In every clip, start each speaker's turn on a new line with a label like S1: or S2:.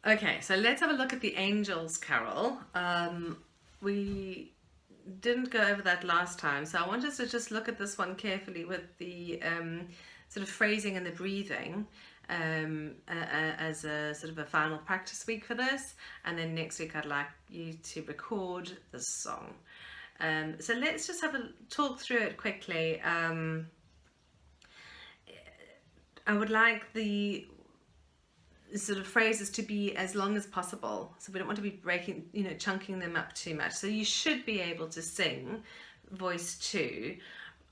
S1: Okay, so let's have a look at the Angels Carol. We didn't go over that last time, so I want us to just look at this one carefully with the sort of phrasing and the breathing as a sort of a final practice week for this, and then next week I'd like you to record the song. So let's just have a talk through it quickly. I would like the sort of phrases to be as long as possible, so we don't want to be breaking, chunking them up too much. So you should be able to sing voice 2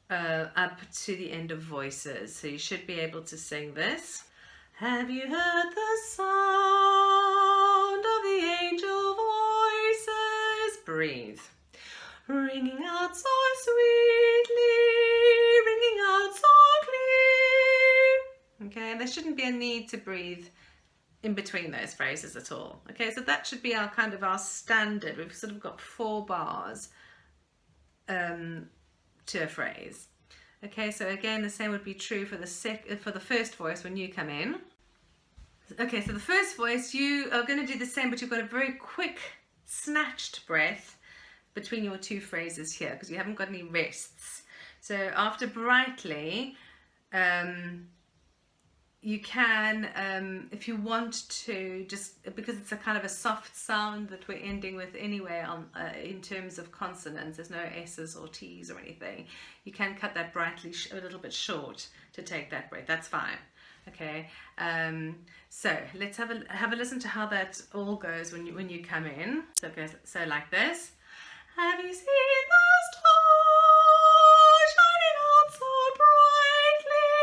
S1: up to the end of voices. So you should be able to sing this. Have you heard the sound of the angel voices? Breathe. Ringing out so sweetly, ringing out so clear. Okay, there shouldn't be a need to breathe in between those phrases at all. Okay, so that should be our kind of our standard. We've sort of got 4 bars to a phrase. Okay, so again, the same would be true for the first voice when you come in. Okay, so the first voice, you are going to do the same, but you've got a very quick, snatched breath between your 2 phrases here because you haven't got any rests. So after brightly, you can, if you want to, just because it's a kind of a soft sound that we're ending with anyway in terms of consonants, there's no S's or T's or anything, you can cut that brightly a little bit short to take that breath. That's fine. Okay, so let's have a listen to how that all goes when you come in. So it goes so like this. Have you seen the star shining out so brightly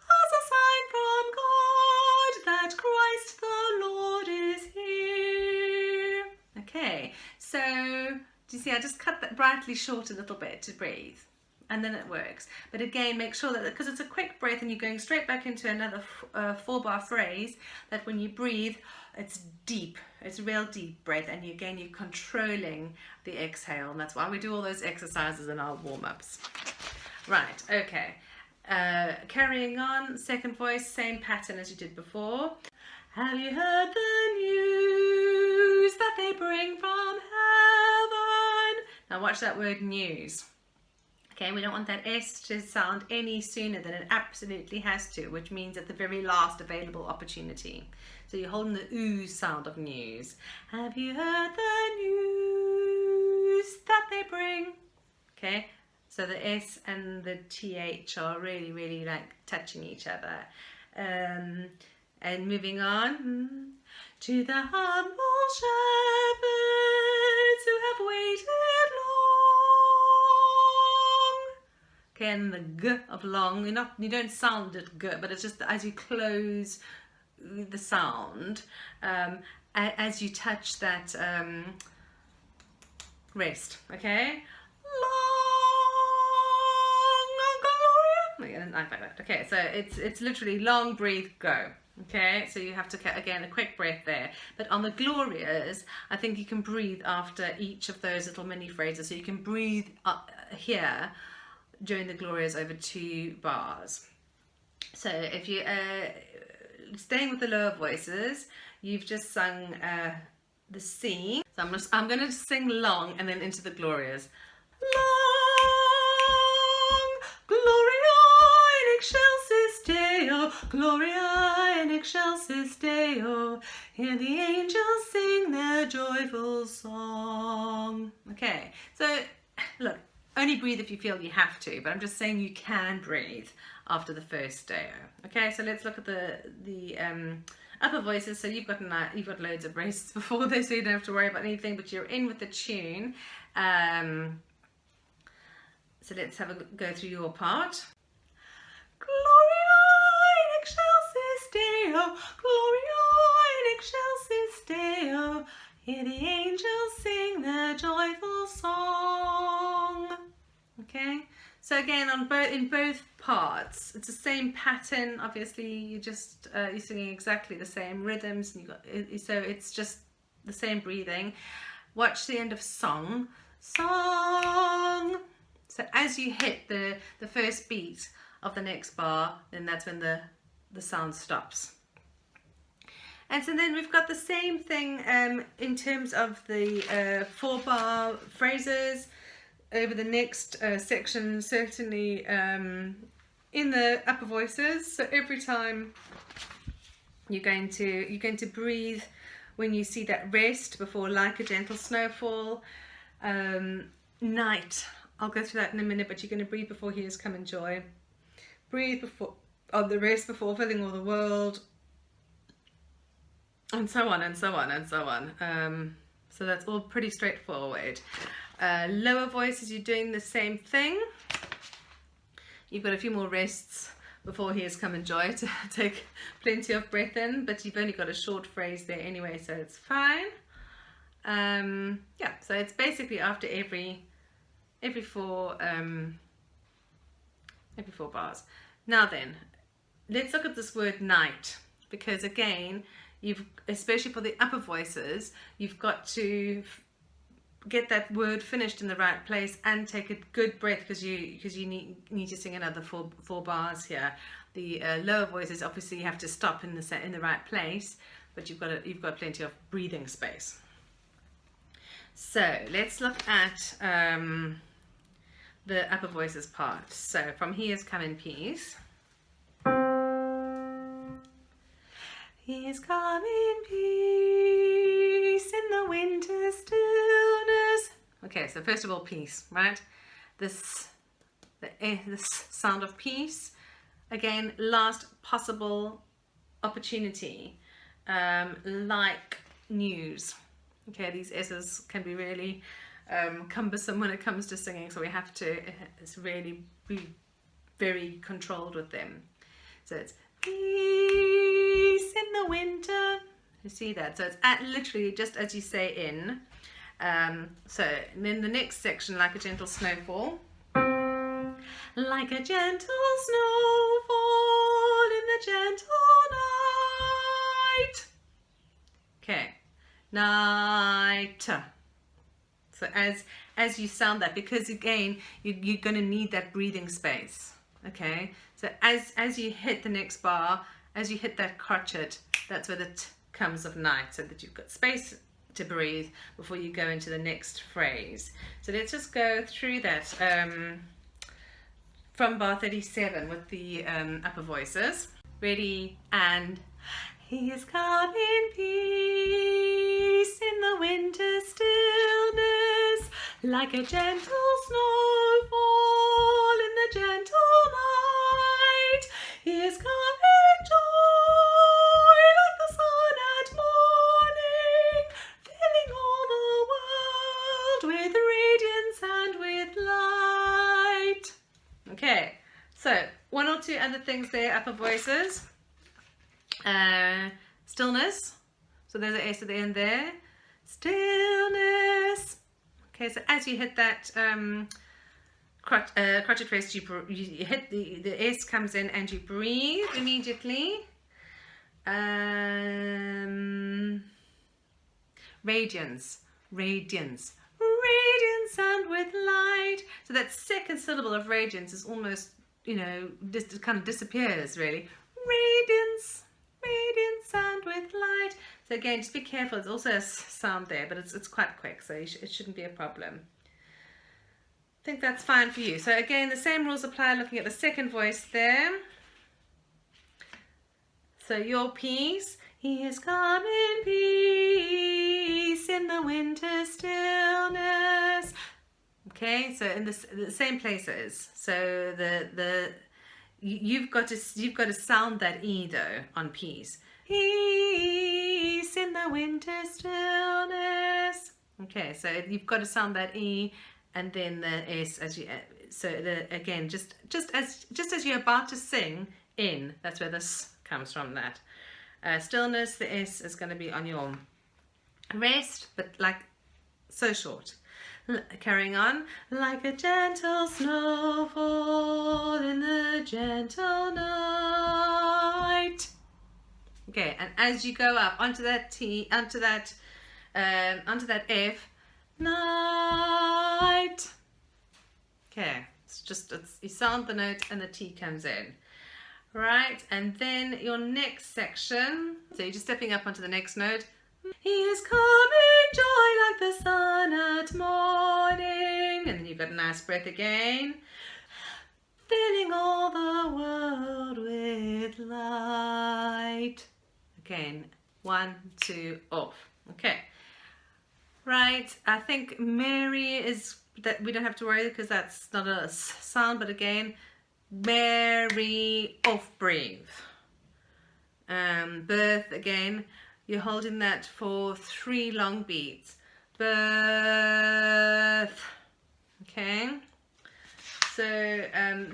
S1: as a sign from God that Christ the Lord is here? Okay, so do you see I just cut that brightly short a little bit to breathe, and then it works. But again, make sure that, because it's a quick breath and you're going straight back into another 4-bar phrase, that when you breathe, it's deep. It's a real deep breath, and you're controlling the exhale, and that's why we do all those exercises in our warm-ups. Right, okay. Carrying on, second voice, same pattern as you did before. Have you heard the news that they bring from heaven? Now watch that word news. Okay, we don't want that S to sound any sooner than it absolutely has to, which means at the very last available opportunity. So you're holding the ooh sound of news. Have you heard the news that they bring? Okay, so the S and the TH are really, really like touching each other. And moving on to the humble shepherds who have waited long. Okay, and the G of long, you don't sound it G, but it's just as you close the sound, as you touch that rest, okay? Long, Gloria. Like that. Okay, so it's literally long, breathe, go. Okay, so you have to, again, a quick breath there. But on the Glorias, I think you can breathe after each of those little mini phrases. So you can breathe here during the Glorias over 2 bars. So if you staying with the lower voices, you've just sung the C. So I'm going to sing long and then into the Glorias. Long, Gloria in excelsis Deo, Gloria in excelsis Deo. Hear the angels sing their joyful song. Okay, so look. Only breathe if you feel you have to, but I'm just saying you can breathe after the first Deo. Okay, so let's look at the upper voices. So you've got loads of races before this, so you don't have to worry about anything, but you're in with the tune. So let's have a go through your part. Gloria in excelsis Deo, Gloria in excelsis Deo. Hear the angels sing their joyful song. Okay, so again in both parts, it's the same pattern. Obviously, you're singing exactly the same rhythms, and so it's just the same breathing. Watch the end of song. So as you hit the first beat of the next bar, then that's when the sound stops. And so then we've got the same thing in terms of the 4-bar phrases over the next section, certainly in the upper voices. So every time you're going to breathe when you see that rest before like a gentle snowfall. Night, I'll go through that in a minute, but you're going to breathe before he has come in joy. Breathe before on the rest before filling all the world. And so on and so on and so on. So that's all pretty straightforward. Lower voices, you're doing the same thing. You've got a few more rests before he has come in joy to take plenty of breath in, but you've only got a short phrase there anyway, so it's fine. Yeah, so it's basically after every 4 bars. Now then, let's look at this word night, because again, especially for the upper voices, you've got to get that word finished in the right place and take a good breath, because you need to sing another four bars here. The lower voices, obviously you have to stop in the right place, but you've got plenty of breathing space. So let's look at the upper voices part. So from He Has Come in Peace. He has come in peace in the winter stillness. Okay, so first of all, peace, right? This sound of peace. Again, last possible opportunity, like news. Okay, these S's can be really cumbersome when it comes to singing, so we have to really be very controlled with them. So it's peace in the winter. You see that? So it's literally just as you say in. So then the next section, like a gentle snowfall. Like a gentle snowfall in the gentle night. Okay, night. So as you sound that, because again you're going to need that breathing space. Okay, so as you hit the next bar, as you hit that crotchet, that's where the t comes of night, so that you've got space to breathe before you go into the next phrase. So let's just go through that from bar 37 with the upper voices. Ready, and He has come in peace in the winter stillness, like a gentle snowfall in the gentle night. He has come in joy like the sun at morning, filling all the world with radiance and with light. Okay, so one or two other things there, upper voices. Stillness, so there's an S at the end there. Stillness. Okay, so as you hit that crotchet rest, you hit the S comes in and you breathe immediately. Radiance, radiance, radiance and with light. So that second syllable of radiance is almost, just kind of disappears really. Radiance, radiance and with light. So again, just be careful. There's also a sound there, but it's quite quick, so it shouldn't be a problem. I think that's fine for you. So again, the same rules apply looking at the second voice there. So your peace. He has come in peace in the winter stillness. Okay, so in the same places. So you've got to sound that E though on peace. Peace in the winter stillness. Okay, so you've got to sound that E and then the S as you. So again, just as you're about to sing in, that's where this comes from. That stillness, the S is going to be on your rest, but like so short. Carrying on, like a gentle snowfall in the gentle night. Okay, and as you go up onto that T, onto that F, night. Okay, you sound the note and the T comes in. Right, and then your next section, so you're just stepping up onto the next note. He is coming, joy like the sun at morning. And then you've got a nice breath again. Filling all the world with light. Again, 1, 2, off. Okay. Right, I think Mary is, that we don't have to worry because that's not a sound, but again, Mary, off, breathe. Birth, again, you're holding that for 3 long beats. Birth. Okay. So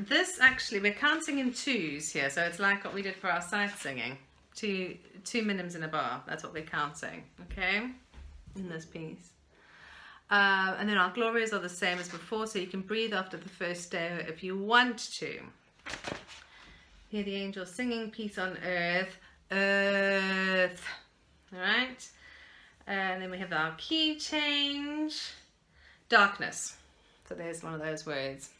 S1: this actually, we're counting in 2s here. So it's like what we did for our sight singing. Two minims in a bar. That's what we're counting. Okay. In this piece. And then our glories are the same as before. So you can breathe after the first stanza if you want to. Hear the angels singing, peace on earth. Earth. All right. And then we have our key change. Darkness. So there's one of those words.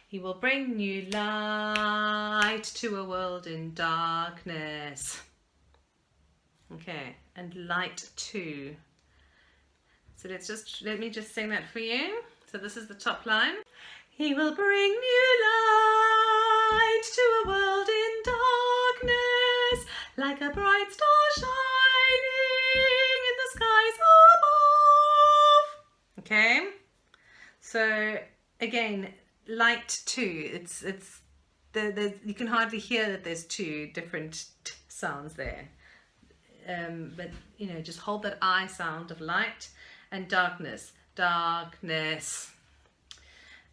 S1: He will bring new light to a world in darkness. Okay, and light too. So let me just sing that for you. So this is the top line. He will bring new light to a world in darkness, like a bright star shining in the skies above. Okay, so again, light too. It's you can hardly hear that there's 2 different sounds there. But you know, just hold that I sound of light and darkness, darkness,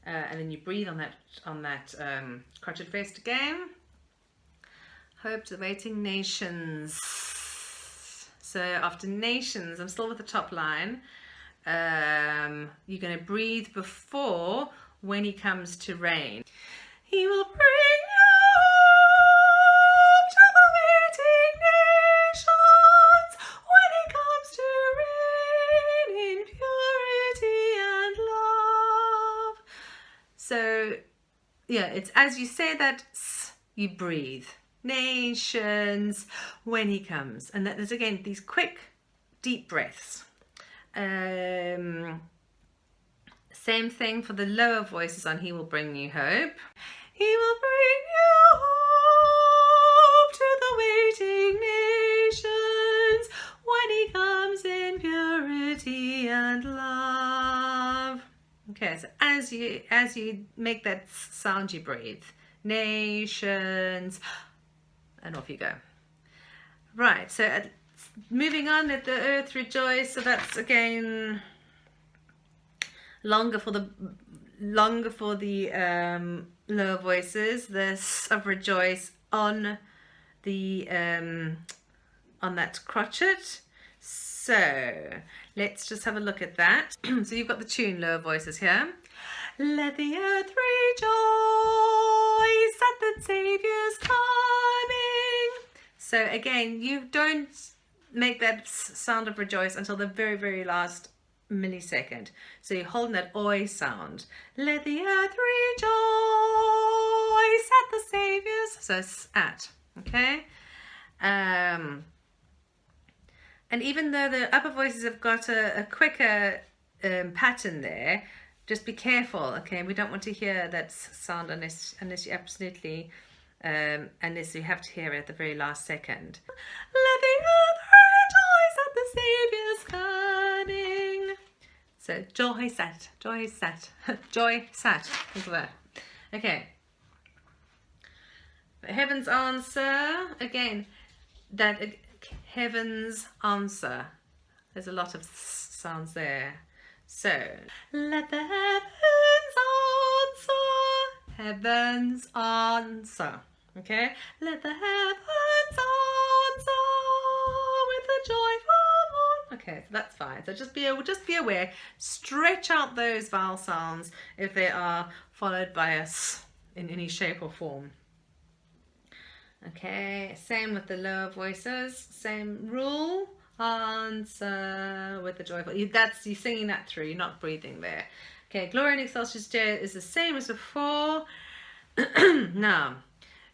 S1: and then you breathe on that crotchet vest again. Hope to the waiting nations. So after nations, I'm still with the top line. You're going to breathe before when he comes to reign. He will bring you to the waiting nations when he comes to reign in purity and love. So yeah, it's as you say that, you breathe. Nations when he comes. And that is again these quick, deep breaths. Same thing for the lower voices on He Will Bring You Hope. He will bring you hope to the waiting nations when he comes in purity and love. Okay, so as you make that sound, you breathe. Nations, and off you go. Right, so moving on, let the earth rejoice. So that's again longer for the lower voices. This of rejoice on the on that crotchet. So let's just have a look at that. So you've got the tune lower voices here. Let the earth rejoice at the Saviour's coming. So again, you don't make that sound of rejoice until the very, very last millisecond. So you're holding that oi sound. Let the earth rejoice at the Saviour's. So it's at. Okay. And even though the upper voices have got a quicker pattern there, just be careful. Okay, we don't want to hear that sound unless you absolutely unless you have to hear it at the very last second. Let the earth rejoice at the Saviour's coming. So joy sat, joy sat, joy sat. Think of that. Okay. Heaven's answer again. That heaven's answer. There's a lot of sounds there. So let the heavens answer. Heaven's answer. Okay. Let the heavens answer with a joyful one. Okay, so that's fine. So just be aware. Stretch out those vowel sounds if they are followed by a s in any shape or form. Okay, same with the lower voices, same rule. Answer with the joyful. You're singing that through, you're not breathing there. Okay, Glory in Excelsis Deo is the same as before. Now,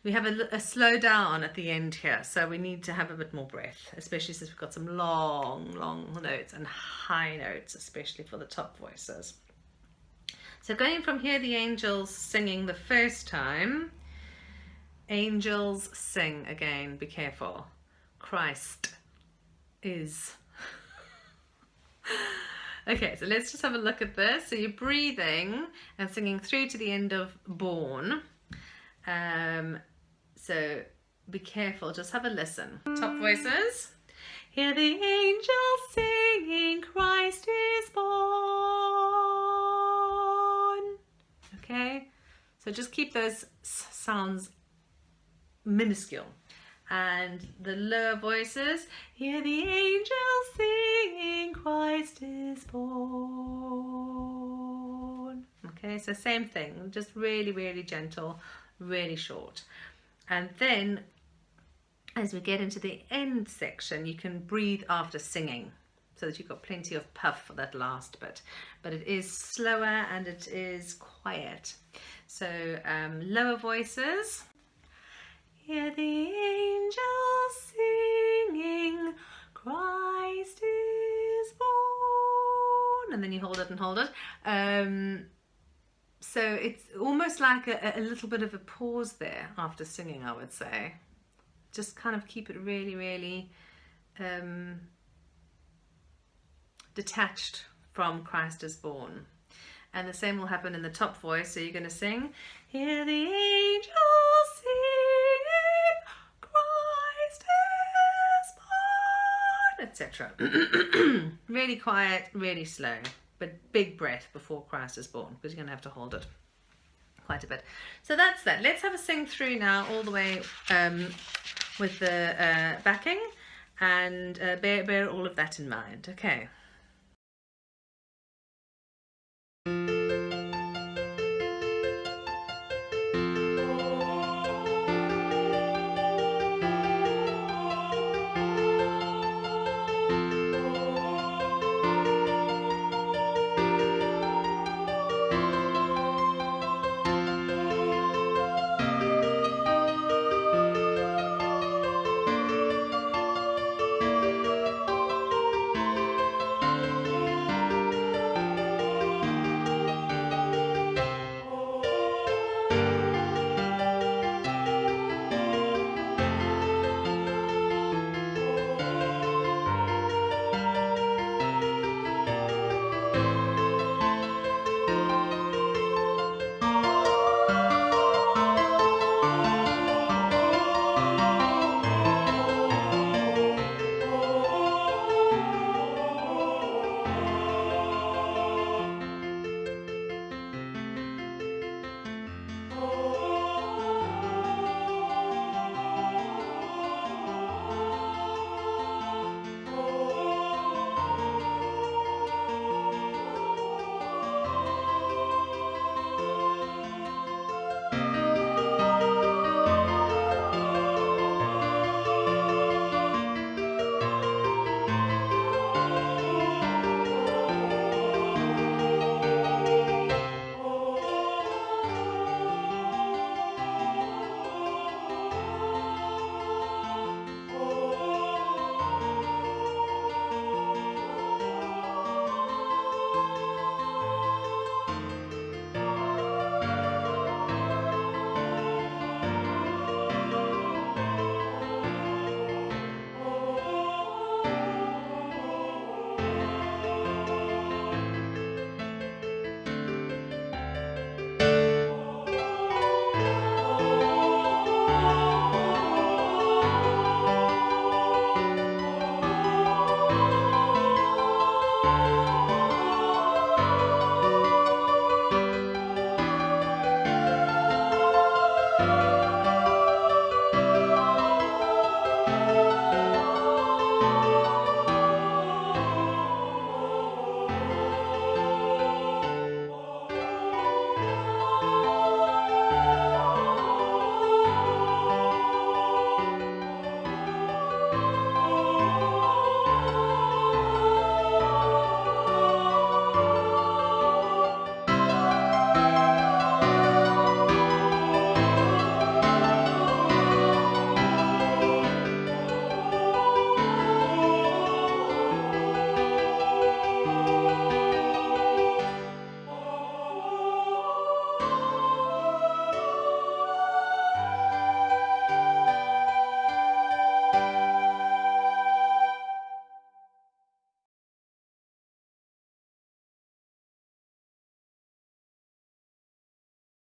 S1: we have a slow down at the end here, so we need to have a bit more breath, especially since we've got some long notes and high notes, especially for the top voices. So going from Hear the Angels singing the first time, angels sing again, be careful. Christ is. Okay, so let's just have a look at this. So you're breathing and singing through to the end of born. So be careful, just have a listen. Top voices. Hear the angels singing, Christ is born. Okay, so just keep those sounds minuscule. And the lower voices, hear the angels singing, Christ is born. Okay, so same thing, just really gentle, really short. And then as we get into the end section, you can breathe after singing so that you've got plenty of puff for that last bit. But it is slower and it is quiet. So lower voices. Hear the angels singing, Christ is born. And then you hold it and hold it. So it's almost like a little bit of a pause there after singing, I would say. Just kind of keep it really detached from Christ is born. And the same will happen in the top voice. So you're going to sing, hear the angels singing, Christ is born, etc. Really quiet, really slow, but big breath before Christ is born, because you're going to have to hold it quite a bit. So that's that. Let's have a sing through now all the way with the backing, and bear all of that in mind. Okay.